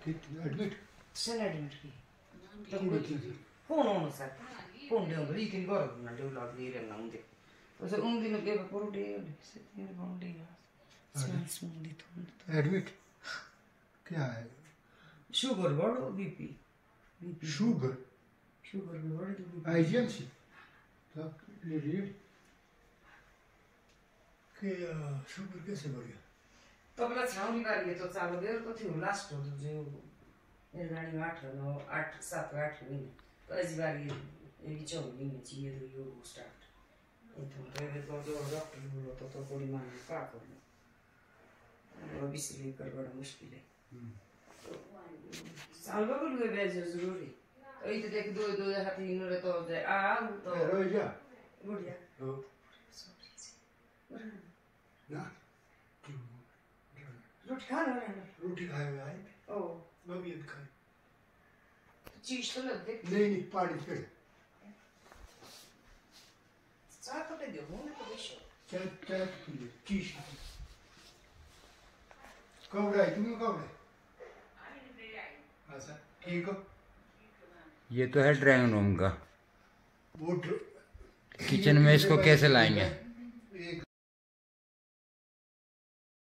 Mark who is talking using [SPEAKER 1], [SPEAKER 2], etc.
[SPEAKER 1] admit
[SPEAKER 2] sen admit की कौन sir कौन दे उंदे इकिन गो ना दे ला dire na unde o se undi no beva por de se tiene bon dia
[SPEAKER 1] admit क्या है
[SPEAKER 2] शुगर बढ़ो बीपी
[SPEAKER 1] शुगर
[SPEAKER 2] बढ़ो तो
[SPEAKER 1] आईजीएमसी तो ले लिए के शुगर कैसे बढ़ गया
[SPEAKER 2] तबला छाउनी बारी तो चालू देर तो थियो लास्ट हो जो ये गाड़ी 8 7 8 महीने तो इस बारी ये 4 महीने चाहिए तो यो स्टार्ट तो जो डॉक्टर बोलो तो थोड़ी मान का करना वो बिजली कर बड़ा मुश्किल है साल भर लगे बेज जरूरी तो ये देख दो हाथ इन रे तो आ तो
[SPEAKER 1] रोजा
[SPEAKER 2] बढ़िया
[SPEAKER 1] हो ना रोटी खाए हुए आए
[SPEAKER 2] ओ
[SPEAKER 1] मैं भी खाई
[SPEAKER 2] चीज तो लग देख
[SPEAKER 1] नहीं पानी पे
[SPEAKER 2] चाय तो दे दो मुझे तो बेशो
[SPEAKER 1] चाय पी ले चीज कब रहे तुम्हें कब रहे अच्छा ठीक हो
[SPEAKER 3] ये तो है ड्राइंग रूम का
[SPEAKER 1] वो
[SPEAKER 3] किचन में इसको कैसे लाएंगे